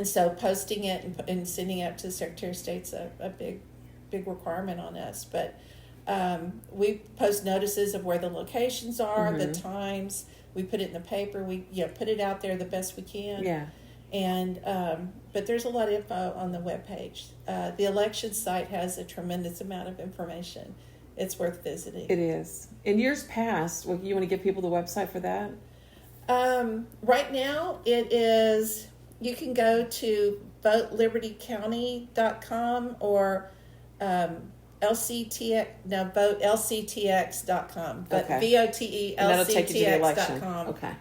so posting it and sending it up to the Secretary of State's a big requirement on us. But we post notices of where the locations are, the times. We put it in the paper. We put it out there the best we can.
Yeah.
And but there's a lot of info on the webpage. The election site has a tremendous amount of information. It's worth visiting.
It is. In years past, you want to give people the website for that?
Right now, it is. You can go to votelibertycounty.com or votelctx.com, but
Okay.
votelctx.com.
Okay.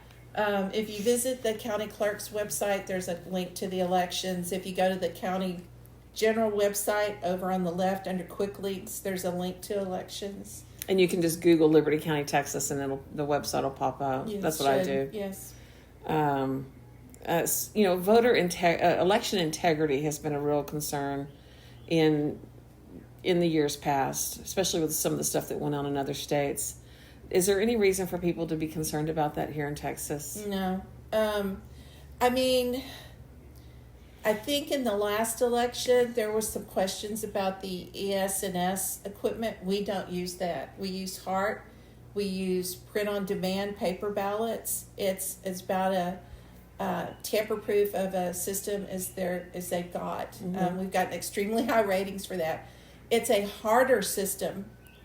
If you visit the county clerk's website, there's a link to the elections. If you go to the county general website, over on the left under quick links, there's a link to elections.
And you can just Google Liberty County, Texas, and the website will pop up. That's what I do.
Yes.
Election integrity has been a real concern in the years past, especially with some of the stuff that went on in other states. Is there any reason for people to be concerned about that here in Texas?
No. I mean, I think in the last election, there were some questions about the ES&S equipment. We don't use that. We use HART. We use print-on-demand paper ballots. It's about a tamper-proof of a system as they've got. We've gotten extremely high ratings for that. It's a harder system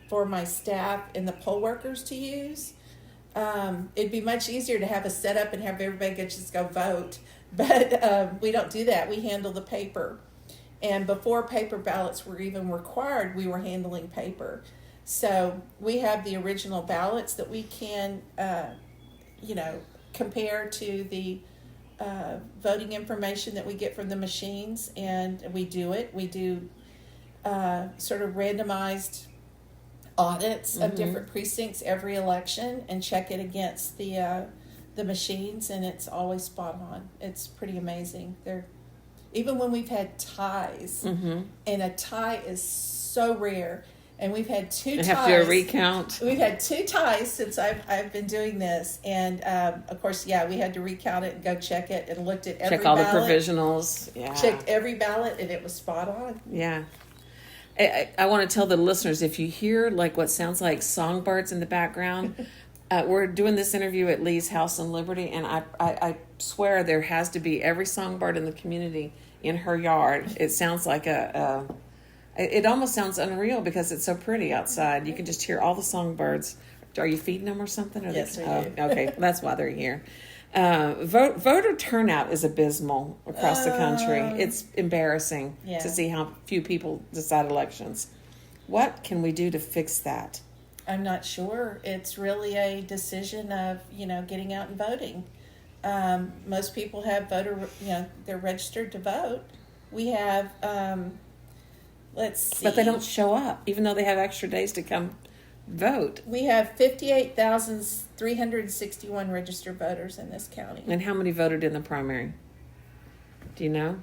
for my staff and the poll workers to use. It'd be much easier to have a setup and have everybody just go vote, but we don't do that. We handle the paper. And before paper ballots were even required, we were handling paper. So we have the original ballots that we can, compare to the voting information that we get from the machines, and we do it. We do sort of randomized audits of different precincts every election and check it against the machines, and it's always spot on. It's pretty amazing. Even when we've had ties, and a tie is so rare, and we've had two ties.
Have to do a recount.
We've had 2 ties since I've been doing this, and of course, we had to recount it and go check it and looked at every
all
ballot.
the provisionals. Yeah.
Checked every ballot, and it was spot on.
Yeah. I want to tell the listeners, if you hear like what sounds like songbirds in the background, we're doing this interview at Lee's House in Liberty, and I swear there has to be every songbird in the community in her yard. It sounds like it almost sounds unreal because it's so pretty outside. You can just hear all the songbirds. Are you feeding them or something?
Yes, we do.
Okay, that's why they're here. Voter turnout is abysmal across the country. It's embarrassing to see how few people decide elections. What can we do to fix that?
I'm not sure. It's really a decision of, getting out and voting. Most people have they're registered to vote. We have, let's see.
But they don't show up, even though they have extra days to come vote.
We have 58,361 registered voters in this county.
And how many voted in the primary? Do you know?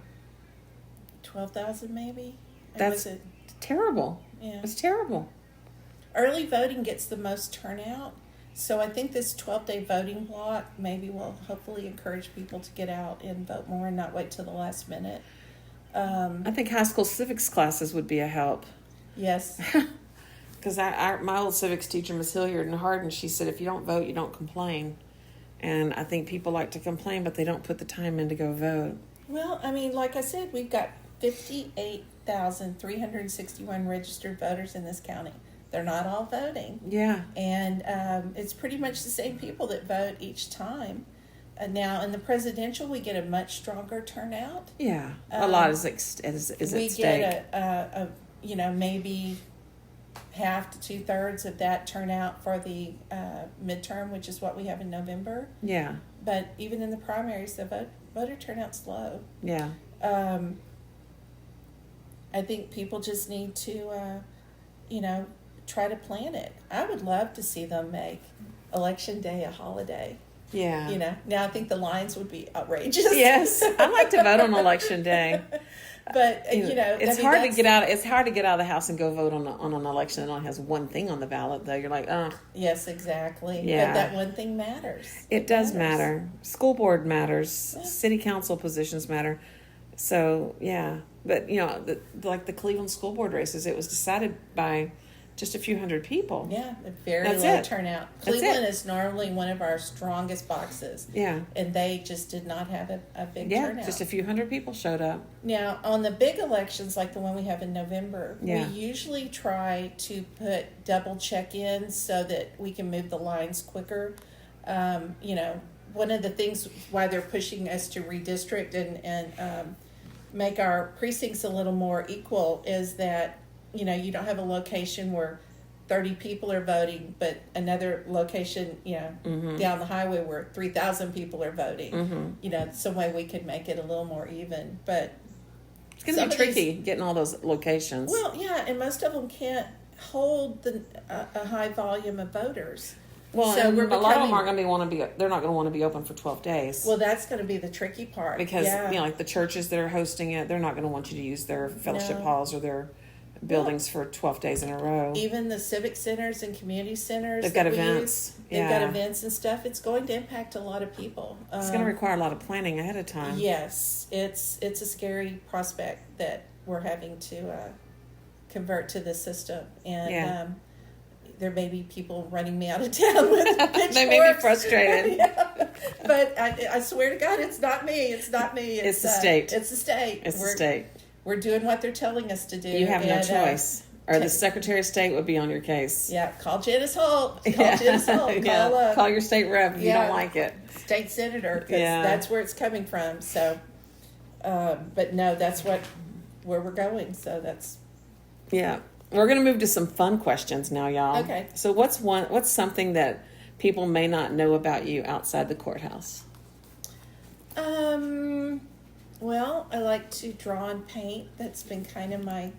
12,000 maybe?
That's terrible.
Yeah.
It's terrible.
Early voting gets the most turnout. So I think this 12-day voting block maybe will hopefully encourage people to get out and vote more and not wait till the last minute.
I think high school civics classes would be a help.
Yes.
Because my old civics teacher, Miss Hilliard in Hardin, she said, if you don't vote, you don't complain. And I think people like to complain, but they don't put the time in to go vote.
Well, I mean, like I said, we've got 58,361 registered voters in this county. They're not all voting.
Yeah.
And it's pretty much the same people that vote each time. Now, in the presidential, we get a much stronger turnout.
Yeah. A lot is at stake.
We get maybe half to 2/3 of that turnout for the midterm, which is what we have in November.
Yeah.
But even in the primaries, the voter turnout's low.
Yeah.
I think people just need to, try to plan it. I would love to see them make Election Day a holiday.
Yeah.
Now I think the lines would be outrageous.
Yes. I'd like to vote on Election Day.
But,
it's hard to get out. It's hard to get out of the house and go vote on an election that only has one thing on the ballot, though. You're like, oh.
Yes, exactly.
Yeah.
But that one thing matters.
It does matter. School board matters. Yeah. City council positions matter. So, yeah. But, like the Cleveland school board races, it was decided by just a few hundred people.
Yeah, a very low turnout. Cleveland is normally one of our strongest boxes.
Yeah.
And they just did not have a big turnout.
Yeah, just a few hundred people showed up.
Now, on the big elections, like the one we have in November,
we
usually try to put double check-ins so that we can move the lines quicker. One of the things why they're pushing us to redistrict and make our precincts a little more equal is that you don't have a location where 30 people are voting, but another location, down the highway where 3,000 people are voting.
Mm-hmm.
Some way we could make it a little more even. But
it's going to be tricky getting all those locations.
Well, yeah, and most of them can't hold a high volume of voters.
Well, so a lot of them aren't going to they're not going to want to be open for 12 days.
Well, that's going to be the tricky part.
Because, like the churches that are hosting it, they're not going to want you to use their fellowship halls or their buildings for 12 days in a row.
Even the civic centers and community centers.
They've got events.
They've got events and stuff. It's going to impact a lot of people.
It's going to require a lot of planning ahead of time.
Yes. It's a scary prospect that we're having to convert to this system. And there may be people running me out of town with pitchforks.
They may be frustrated.
But I swear to God, it's not me. It's not me.
It's the state.
It's the state.
It's the state.
We're doing what they're telling us to do.
You have no choice. Or the Secretary of State would be on your case.
Yeah, call Janice Holt. Janice Holt.
Call your state rep if you don't like it.
State senator, because that's where it's coming from. So, but no, that's where we're going. So that's...
Yeah. We're going to move to some fun questions now, y'all.
Okay.
So what's something that people may not know about you outside the courthouse?
Well, I like to draw and paint. That's been kind of my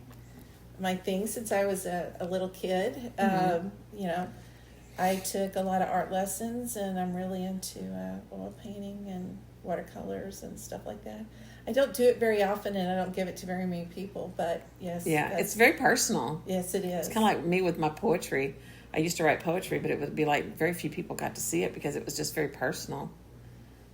thing since I was a little kid.
Mm-hmm.
I took a lot of art lessons, and I'm really into oil painting and watercolors and stuff like that. I don't do it very often, and I don't give it to very many people, but yes.
Yeah, it's very personal.
Yes, it is.
It's kind of like me with my poetry. I used to write poetry, but it would be like very few people got to see it because it was just very personal.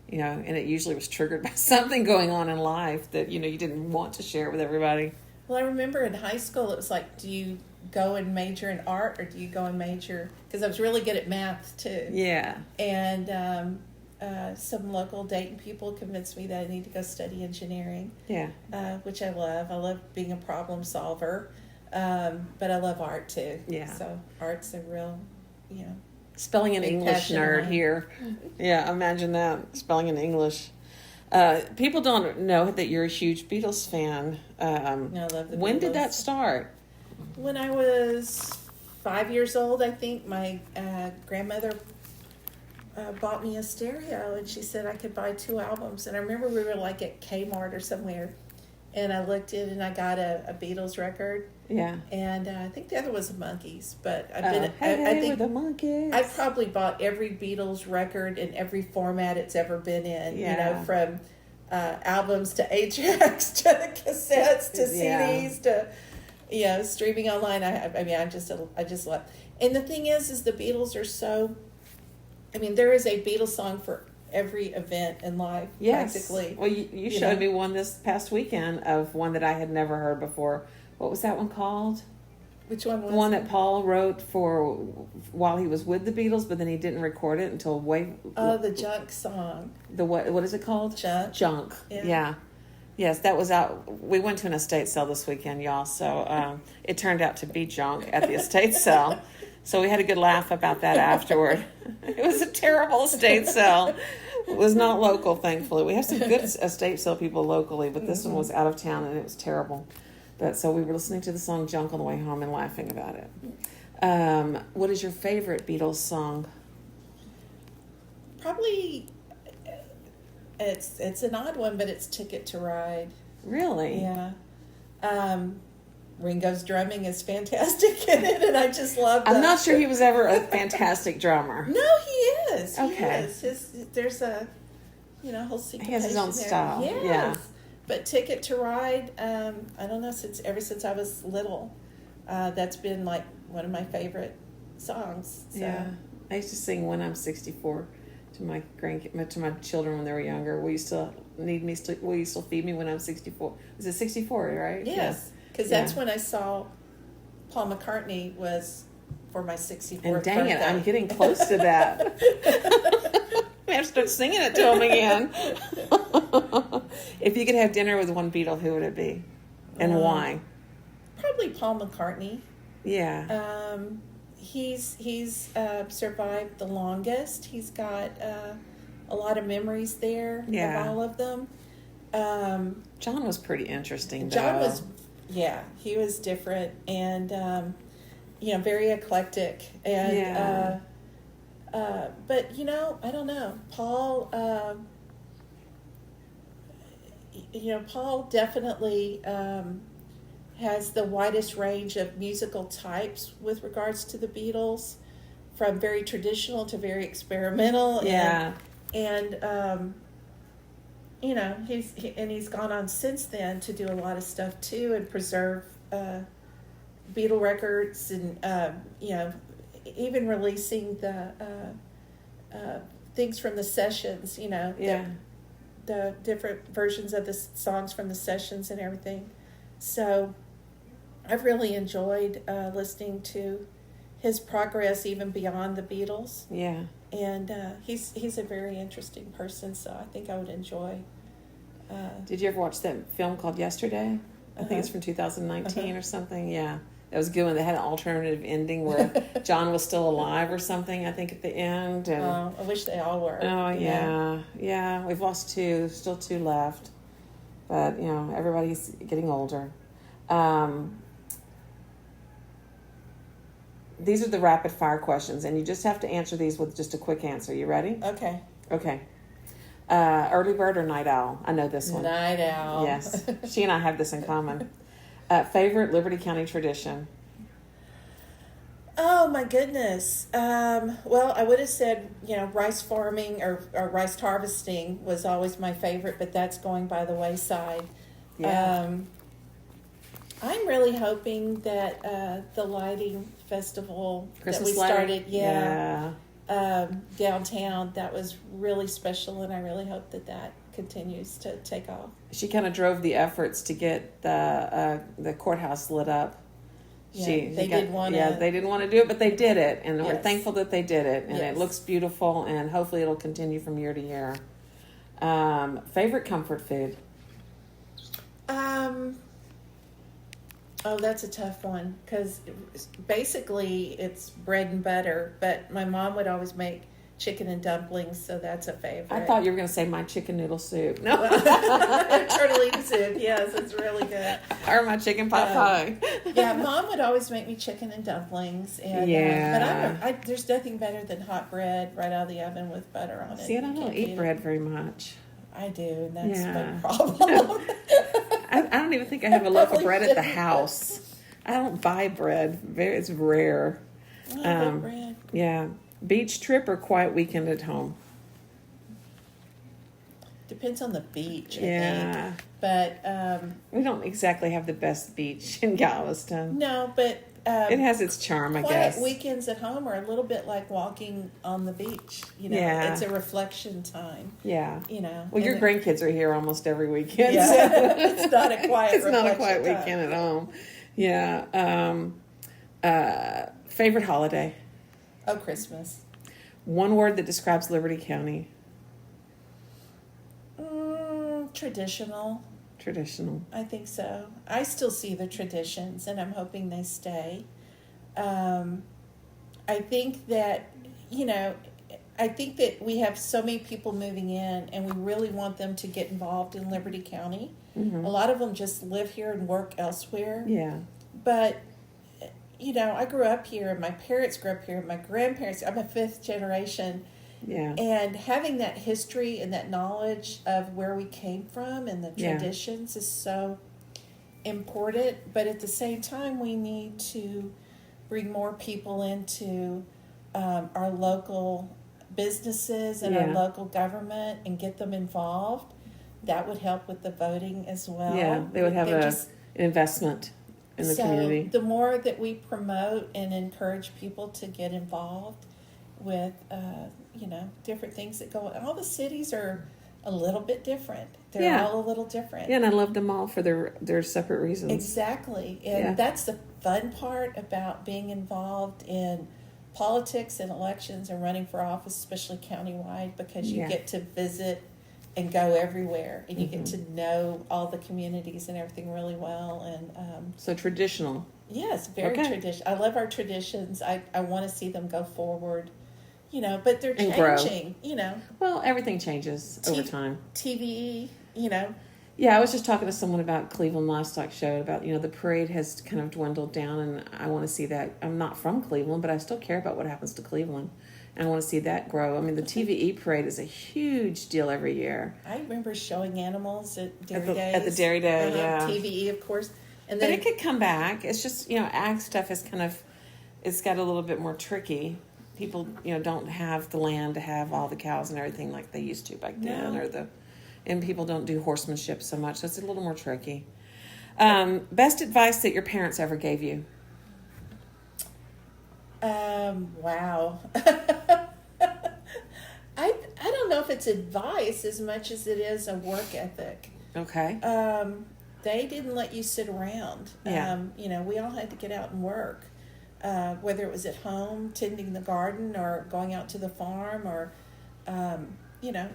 And it usually was triggered by something going on in life that, you didn't want to share with everybody.
Well, I remember in high school, it was like, do you go and major in art or do you go and major? Because I was really good at math, too.
Yeah.
And some local Dayton people convinced me that I need to go study engineering.
Yeah.
Which I love. I love being a problem solver. But I love art, too.
Yeah.
So art's a real,
Spelling an English nerd here. Yeah, imagine that. Spelling in English. People don't know that you're a huge Beatles fan.
I love the Beatles.
When did that start?
When I was 5 years old, I think, my grandmother bought me a stereo, and she said I could buy 2 albums. And I remember we were like at Kmart or somewhere, and I looked in and I got a Beatles record.
Yeah.
And I think the other was the Monkees, but I've
Hey,
I think
with the Monkees.
I've probably bought every Beatles record in every format it's ever been in.
Yeah.
From albums to 8-tracks to cassettes to CDs to streaming online. I just love. And the thing is the Beatles are so. I mean, there is a Beatles song for every event in life, practically.
Well, you showed me one this past weekend of one that I had never heard before. What was that one called?
Which one was
the one
it?
that Paul wrote for while he was with the Beatles, but then he didn't record it until
the Junk song.
The what is it called?
Junk.
Yeah. Yes, that was out. We went to an estate sale this weekend, y'all. So it turned out to be junk at the estate sale. So we had a good laugh about that afterward. It was a terrible estate sale. It was not local, thankfully. We have some good estate sale people locally, but this one was out of town and it was terrible. But so we were listening to the song Junk on the way home and laughing about it. What is your favorite Beatles song?
Probably, it's an odd one, but it's Ticket to Ride.
Really?
Yeah. Ringo's drumming is fantastic in it, and I just love that.
I'm not sure he was ever a fantastic drummer.
No, he is.
Okay.
He is. There's a, whole syncopation.
He has his own
there.
style.
Yes.
Yeah.
But Ticket to Ride, I don't know, ever since I was little, that's been like one of my favorite songs. So.
Yeah. I used to sing When I'm 64 to my children when they were younger. Will you still feed me when I'm 64? Is it 64, right?
Yes. Because that's when I saw Paul McCartney was for my 64th
and dang
birthday.
it, I'm getting close to that. I have to start singing it to him again. If you could have dinner with one Beatle, who would it be? And why?
Probably Paul McCartney.
Yeah.
He's survived the longest. He's got a lot of memories there of all of them.
John was pretty interesting, though.
John was, he was different and, very eclectic. And, but, I don't know. Paul, Paul definitely has the widest range of musical types with regards to the Beatles, from very traditional to very experimental.
Yeah.
And he's gone on since then to do a lot of stuff too and preserve Beatle records and even releasing the things from the sessions. The different versions of the songs from the sessions and everything. So I've really enjoyed listening to his progress even beyond the Beatles.
Yeah.
And he's a very interesting person, so I think I would enjoy.
Did you ever watch that film called Yesterday? I think it's from 2019 or something. Yeah. That was good one. They had an alternative ending where John was still alive or something, I think, at the end. And,
I wish they all were.
Oh, yeah. Yeah, we've lost 2. Still 2 left. But, everybody's getting older. These are the rapid fire questions, and you just have to answer these with just a quick answer. You ready?
Okay.
Okay. Early bird or night owl? I know this one.
Night owl.
Yes. She and I have this in common. Favorite Liberty County tradition?
Oh, my goodness. Well, I would have said, rice farming or rice harvesting was always my favorite, but that's going by the wayside.
Yeah.
I'm really hoping that the lighting festival
Christmas
that we
lighting?
started, downtown, that was really special, and I really hope that continues to take off.
She kind of drove the efforts to get the courthouse lit up.
Yeah, they didn't want to
do it, but they did it, and we're
Yes.
thankful that they did it, and
Yes.
it looks beautiful, and hopefully it'll continue from year to year. Favorite comfort food?
Oh, that's a tough one, because basically it's bread and butter, but my mom would always make chicken and dumplings, so that's a favorite.
I thought you were going to say my chicken noodle soup. No.
Turtle soup, yes, it's really good.
Or my chicken pot pie.
Yeah, Mom would always make me chicken and dumplings. And, but there's nothing better than hot bread right out of the oven with butter on it.
See, I don't eat bread very much.
I do, and that's my problem.
I don't even think I have a loaf of
Probably
bread at the
shouldn't.
house. I don't buy bread. It's rare.
Oh, good bread.
Yeah. Beach trip or quiet weekend at home?
Depends on the beach, I
Yeah.
think. But
We don't exactly have the best beach in Galveston.
no, but
It has its charm, I
quiet
guess.
weekends at home are a little bit like walking on the beach. You know,
Yeah.
it's a reflection time.
Yeah.
You know,
Well, your
and
grandkids are here almost every weekend.
Yeah,
So.
it's not a quiet.
It's not a
reflection
quiet
time.
weekend at home. Yeah. Favorite holiday?
Oh, Christmas.
One word that describes Liberty County.
Traditional.
Traditional.
I think so. I still see the traditions, and I'm hoping they stay. I think that, I think that we have so many people moving in, and we really want them to get involved in Liberty County.
Mm-hmm.
A lot of them just live here and work elsewhere.
Yeah.
But, I grew up here, and my parents grew up here, and my grandparents, I'm a fifth generation.
Yeah.
And having that history and that knowledge of where we came from and the
Yeah.
traditions is so important. But at the same time, we need to bring more people into our local businesses and our
Yeah.
local government and get them involved. That would help with the voting as well.
Yeah. They would have
They're
an investment in the
so
community.
the more that we promote and encourage people to get involved with, different things that go on. All the cities are a little bit different. They're
Yeah.
all a little different.
Yeah, and I love them all for their separate reasons.
Exactly. And
Yeah.
that's the fun part about being involved in politics and elections and running for office, especially countywide, because you
Yeah.
get to visit and go everywhere, and you
Mm-hmm.
get to know all the communities and everything really well. And
So traditional.
yes, very
Okay.
traditional. I love our traditions. I want to see them go forward, but they're
And grow.
changing,
Well, everything changes over time.
TV,
Yeah, I was just talking to someone about Cleveland Livestock Show about, the parade has kind of dwindled down, and I want to see that. I'm not from Cleveland, but I still care about what happens to Cleveland. And I want to see that grow. I mean, the TVE parade is a huge deal every year.
I remember showing animals at Dairy Days.
At the Dairy Day, yeah.
TVE, of course. And
But
then
it could come back. It's just, ag stuff is it's got a little bit more tricky. People, don't have the land to have all the cows and everything like they used to back then,
No.
and people don't do horsemanship so much, so it's a little more tricky. Best advice that your parents ever gave you?
wow. I don't know if it's advice as much as it is a work ethic.
Okay.
They didn't let you sit around.
Yeah.
We all had to get out and work, whether it was at home, tending the garden, or going out to the farm, or,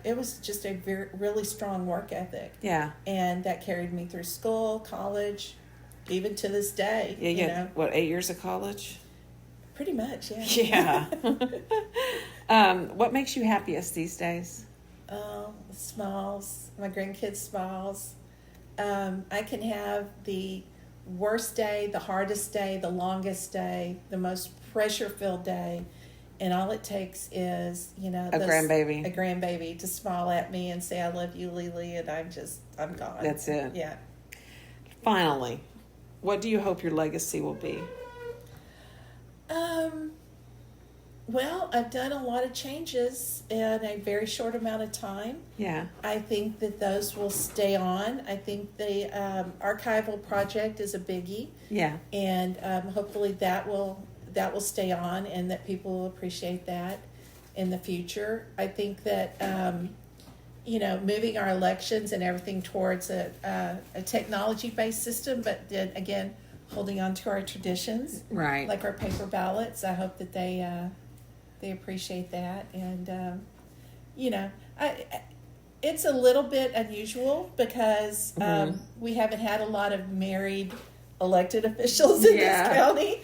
it was just a really strong work ethic.
Yeah.
And that carried me through school, college, even to this day.
Yeah, you had, 8 years of college?
Pretty much, yeah.
Yeah. What makes you happiest these days?
Oh, smiles. My grandkids' smiles. I can have the worst day, the hardest day, the longest day, the most pressure-filled day, and all it takes is,
a grandbaby.
A grandbaby to smile at me and say, "I love you, Lily," and I'm gone.
That's it.
Yeah.
Finally, what do you hope your legacy will be?
Well, I've done a lot of changes in a very short amount of time.
Yeah.
I think that those will stay on. I think the archival project is a biggie.
Yeah.
And hopefully that will stay on, and that people will appreciate that in the future. I think that moving our elections and everything towards a technology-based system, but then again holding on to our traditions,
Right.
like our paper ballots. I hope that they appreciate that, and it's a little bit unusual because we haven't had a lot of married elected officials in this county.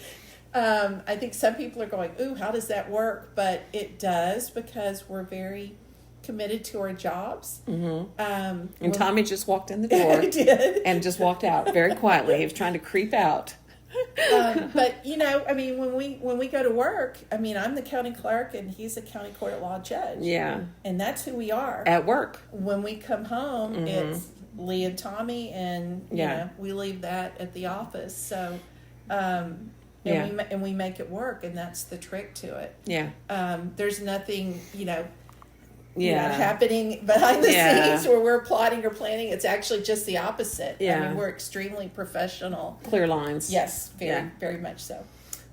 I think some people are going, "Ooh, how does that work?" But it does, because we're very committed to our jobs.
Mm-hmm. And Tommy just walked in the door.
I did.
And just walked out very quietly. He was trying to creep out.
But when we go to work, I'm the county clerk and he's a county court at law judge.
Yeah.
And that's who we are.
At work.
When we come home, it's Lee and Tommy, and you know, we leave that at the office. So, and we make it work, and that's the trick to it. Yeah. There's nothing, happening behind the scenes where we're plotting or planning. It's actually just the opposite. Yeah. I mean, we're extremely professional.
Clear lines.
Yes, very much so.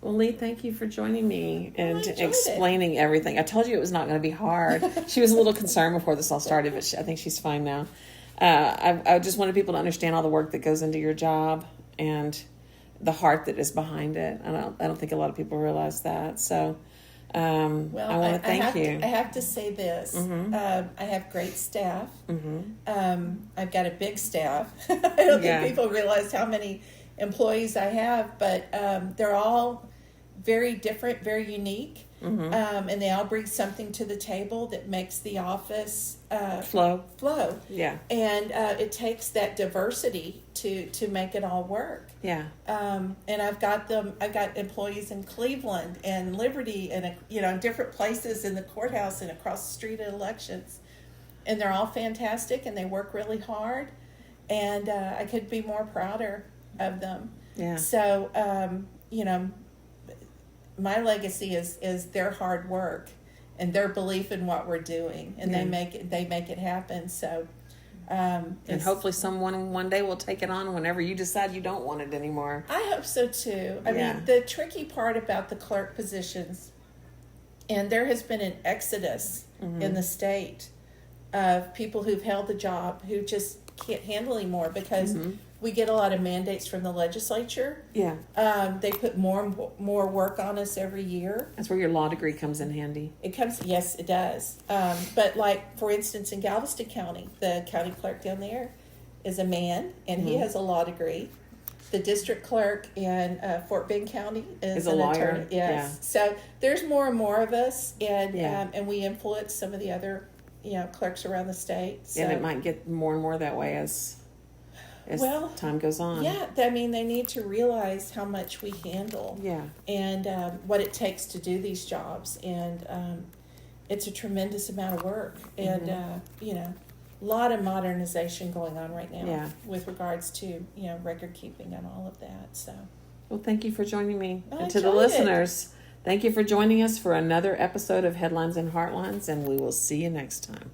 Well, Lee, thank you for joining me and explaining everything. I told you it was not going to be hard. She was a little concerned before this all started, but I think she's fine now. I just wanted people to understand all the work that goes into your job and the heart that is behind it. I don't think a lot of people realize that. So I want to thank you.
I have to say this. Mm-hmm. I have great staff. Mm-hmm. I've got a big staff. I don't think people realize how many employees I have, but they're all very different, very unique, and they all bring something to the table that makes the office flow. Yeah, and it takes that diversity to make it all work. Yeah, and I've got employees in Cleveland and Liberty and in different places in the courthouse and across the street at elections, and they're all fantastic and they work really hard, and I could be more prouder of them. Yeah. So my legacy is their hard work and their belief in what we're doing, and they make it happen. So
and hopefully someone one day will take it on whenever you decide you don't want it anymore.
I hope so too. I mean, the tricky part about the clerk positions, and there has been an exodus in the state of people who've held the job who just can't handle anymore because we get a lot of mandates from the legislature. Yeah. They put more work on us every year.
That's where your law degree comes in handy.
Yes, it does. But like, for instance, in Galveston County, the county clerk down there is a man, and he has a law degree. The district clerk in Fort Bend County is an
lawyer.
Attorney. Yes. Yeah. So there's more and more of us, and we influence some of the other clerks around the state. So.
And it might get more and more that way as time goes on.
Yeah, I mean, they need to realize how much we handle. Yeah. And what it takes to do these jobs. And it's a tremendous amount of work. And, a lot of modernization going on right now with regards to, record keeping and all of that. So.
Well, thank you for joining me. And to the listeners, thank you for joining us for another episode of Headlines and Heartlines, and we will see you next time.